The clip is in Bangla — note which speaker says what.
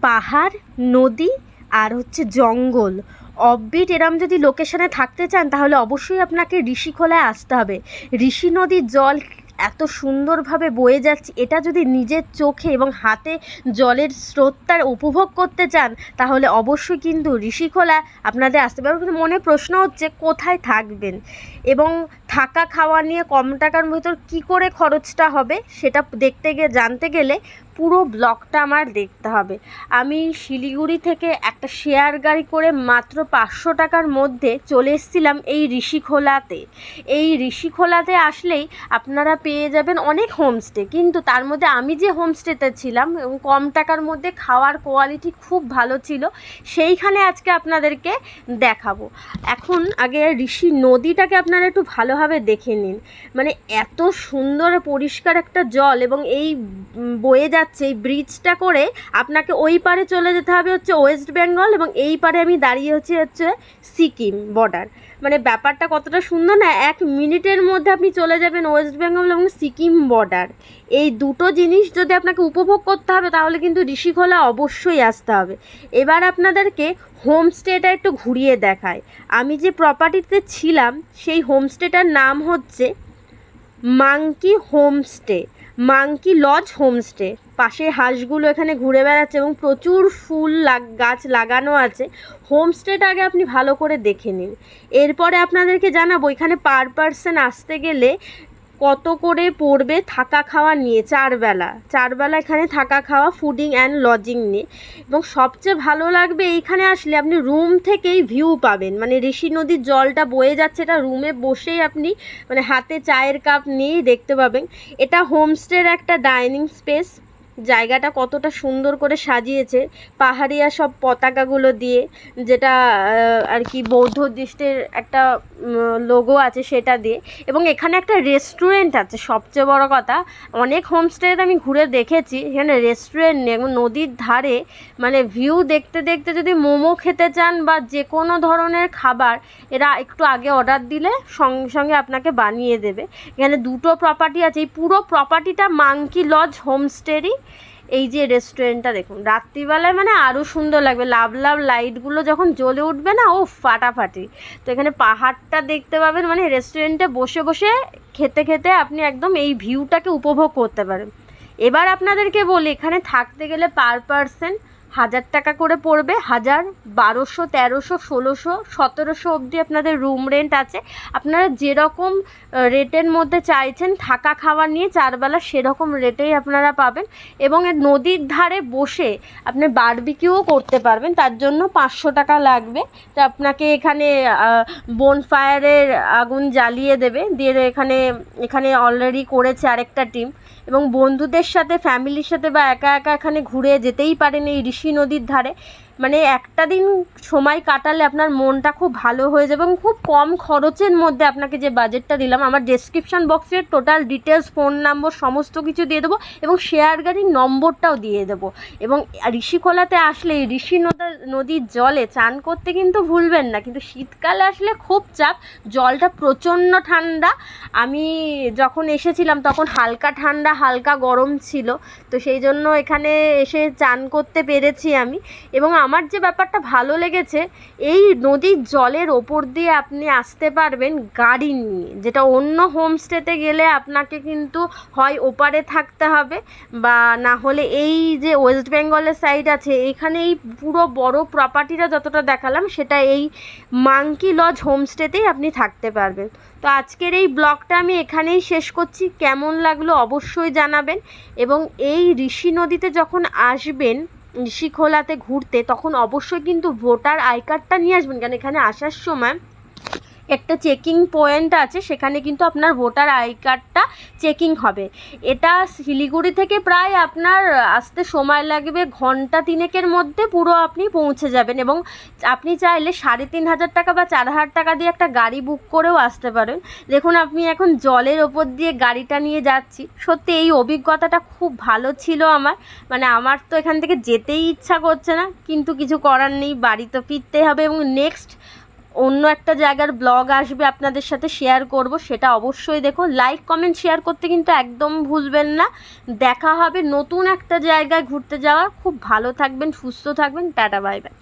Speaker 1: পাহাড়, নদী আর হচ্ছে জঙ্গল, অফবিট এরম যদি লোকেশনে থাকতে চান তাহলে অবশ্যই আপনাকে ঋষিখোলায় আসতে হবে। ঋষি নদীর জল এত সুন্দরভাবে বয়ে যাচ্ছে, এটা যদি নিজের চোখে এবং হাতে জলের স্রোতটার উপভোগ করতে চান তাহলে অবশ্যই কিন্তু ঋষিখোলা আপনাদের আসতে পারবে। কিন্তু মনে প্রশ্ন হচ্ছে কোথায় থাকবেন এবং থাকা খাওয়া নিয়ে কম টাকার ভেতর কী করে খরচটা হবে সেটা জানতে গেলে পুরো ব্লগটা আমার দেখতে হবে। আমি শিলিগুড়ি থেকে একটা শেয়ার গাড়ি করে মাত্র 500 টাকার মধ্যে চলে এসেছিলাম এই ঋষিখোলাতে। এই ঋষিখোলাতে আসলেই আপনারা পেয়ে যাবেন অনেক হোমস্টে, কিন্তু তার মধ্যে আমি যে হোমস্টেতে ছিলাম এবং কম টাকার মধ্যে খাওয়ার কোয়ালিটি খুব ভালো ছিল, সেইখানে আজকে আপনাদেরকে দেখাবো। এখন আগে ঋষি নদীটাকে আপনারা একটু ভালোভাবে দেখে নিন। মানে এত সুন্দর পরিষ্কার একটা জল, এবং এই বয়ে যাচ্ছে এই ব্রিজটা করে আপনাকে ওই পারে চলে যেতে হবে হচ্ছে ওয়েস্ট বেঙ্গল, এবং এই পারে আমি দাঁড়িয়ে হচ্ছে সিকিম বর্ডার। মানে ব্যাপারটা কতটা সুন্দর না, 1 মিনিটের মধ্যে আপনি চলে যাবেন ওয়েস্ট বেঙ্গল এবং সিকিম বর্ডার। এই দুটো জিনিস যদি আপনাকে উপভোগ করতে হবে তাহলে কিন্তু ঋষিখোলা অবশ্যই আসতে হবে। এবার আপনাদেরকে হোমস্টেটা একটু ঘুরিয়ে দেখায়। আমি যে প্রপার্টিতে ছিলাম সেই হোমস্টেটার নাম হচ্ছে monkey homestay, monkey lodge homestay. পাশে হাঁসগুলো এখানে ঘুরে বেড়াচ্ছে এবং প্রচুর ফুল গাছ লাগানো আছে। হোমস্টেটা আগে আপনি ভালো করে দেখে নিন, এরপরে আপনাদেরকে জানাবো এখানে পার পারসন আসতে গেলে কত করে পড়বে থাকা খাওয়া নিয়ে। 4 বেলা এখানে থাকা খাওয়া, ফুডিং অ্যান্ড লজিং নিয়ে। এবং সবচেয়ে ভালো লাগবে এইখানে আসলে আপনি রুম থেকেই ভিউ পাবেন, মানে ঋষি নদীর জলটা বয়ে যাচ্ছে, এটা রুমে বসেই আপনি মানে হাতে চায়ের কাপ নিয়েই দেখতে পাবেন। এটা হোমস্টের একটা ডাইনিং স্পেস। জায়গাটা কতটা সুন্দর করে সাজিয়েছে পাহাড়িয়া সব পতাকাগুলো দিয়ে, যেটা আর কি বৌদ্ধ দৃষ্টির একটা লোগো আছে সেটা দিয়ে। এবং এখানে একটা রেস্টুরেন্ট আছে, সবচেয়ে বড় কথা। অনেক হোমস্টেতে আমি ঘুরে দেখেছি এখানে রেস্টুরেন্ট নেই, এবং নদীর ধারে মানে ভিউ দেখতে দেখতে যদি মোমো খেতে চান বা যে কোনো ধরনের খাবার এরা একটু আগে অর্ডার দিলে সঙ্গে সঙ্গে আপনাকে বানিয়ে দেবে। এখানে 2টো প্রপার্টি আছে, এই পুরো প্রপার্টিটা মাঙ্কি লজ হোমস্টেরই। এই যে রেস্টুরেন্টটা দেখুন, রাত্রিবেলায় মানে আরও সুন্দর লাগবে, লাভ লাইটগুলো যখন জ্বলে উঠবে না, ও ফাটাফাটি। তো এখানে পাহাড়টা দেখতে পাবেন, মানে রেস্টুরেন্টে বসে বসে খেতে খেতে আপনি একদম এই ভিউটাকে উপভোগ করতে পারেন। এবার আপনাদেরকে বলি এখানে থাকতে গেলে পার পারসন 1000 টাকা করে পড়বে। 1000, 1200, 1300, 1600, 1700 অবধি আপনাদের রুম রেন্ট আছে। আপনারা যেরকম রেটের মধ্যে চাইছেন থাকা খাওয়া নিয়ে 4 বেলা, সেরকম রেটেই আপনারা পাবেন। এবং নদীর ধারে বসে আপনি বারবিকিউও করতে পারবেন, তার জন্য 500 টাকা লাগবে। তো আপনাকে এখানে বোনফায়ারের আগুন জ্বালিয়ে দেবে, দিয়ে এখানে অলরেডি করেছে আরেকটা টিম। এবং বন্ধুদের সাথে, ফ্যামিলির সাথে বা একা একা এখানে ঘুরে যেতেই পারেন এই ঋষি নদীর ধারে। মানে একটা দিন সময় কাটালে আপনার মনটা খুব ভালো হয়ে যাবে, এবং খুব কম খরচের মধ্যে আপনাকে যে বাজেটটা দিলাম, আমার ডেসক্রিপশন বক্সে টোটাল ডিটেলস, ফোন নম্বর সমস্ত কিছু দিয়ে দেবো, এবং শেয়ার গাড়ির নম্বরটাও দিয়ে দেবো। এবং ঋষিখোলাতে আসলে এই নদীর জলে চান করতে কিন্তু ভুলবেন না, কিন্তু শীতকালে আসলে খুব চাপ, জলটা প্রচণ্ড ঠান্ডা। আমি যখন এসেছিলাম তখন হালকা ঠান্ডা হালকা গরম ছিল, তো সেই জন্য এখানে এসে চান করতে পেরেছি আমি। এবং আমার যে ব্যাপারটা ভালো লেগেছে, এই নদীর জলের ওপর দিয়ে আপনি আসতে পারবেন গাড়ি নিয়ে, যেটা অন্য হোমস্টেতে গেলে আপনাকে কিন্তু হয় ওপারে থাকতে হবে, বা না হলে এই যে ওয়েস্ট বেঙ্গলের সাইড আছে এখানে এই পুরো বড় প্রপার্টিটা যতটা দেখালাম সেটা এই মাঙ্কি লজ হোমস্টেতেই আপনি থাকতে পারবেন। তো আজকের এই ব্লগটা আমি এখানেই শেষ করছি। কেমন লাগলো অবশ্যই জানাবেন। এবং এই ঋষি নদীতে যখন আসবেন ঋষিখোলাতে ঘুরতে, তখন অবশ্যই কিন্তু ভোটার আই কার্ডটা নিয়ে আসবেন, কারণ এখানে আসার সময় একটা চেকিং পয়েন্ট আছে, সেখানে কিন্তু আপনার ভোটার আই কার্ডটা চেকিং হবে। এটা শিলিগুড়ি থেকে প্রায় আপনার আসতে সময় লাগবে ঘন্টা 3-এর মধ্যে পুরো আপনি পৌঁছে যাবেন। এবং আপনি চাইলে 3500 টাকা বা 4000 টাকা দিয়ে একটা গাড়ি বুক করেও আসতে পারেন। দেখুন আমি এখন জলের ওপর দিয়ে গাড়িটা নিয়ে যাচ্ছি, সত্যি এই অভিজ্ঞতাটা খুব ভালো ছিল আমার। মানে আমার তো এখান থেকে যেতেই ইচ্ছা করছে না, কিন্তু কিছু করার নেই, বাড়ি তো ফিরতেই হবে। এবং নেক্সট অন্য একটা জায়গার ব্লগ আসবে আপনাদের সাথে শেয়ার করব, সেটা অবশ্যই দেখো। লাইক কমেন্ট শেয়ার করতে কিন্তু একদম ভুলবেন না। দেখা হবে নতুন একটা জায়গায় ঘুরতে যাওয়ার। খুব ভালো থাকবেন, সুস্থ থাকবেন, টাটা বাই বাই।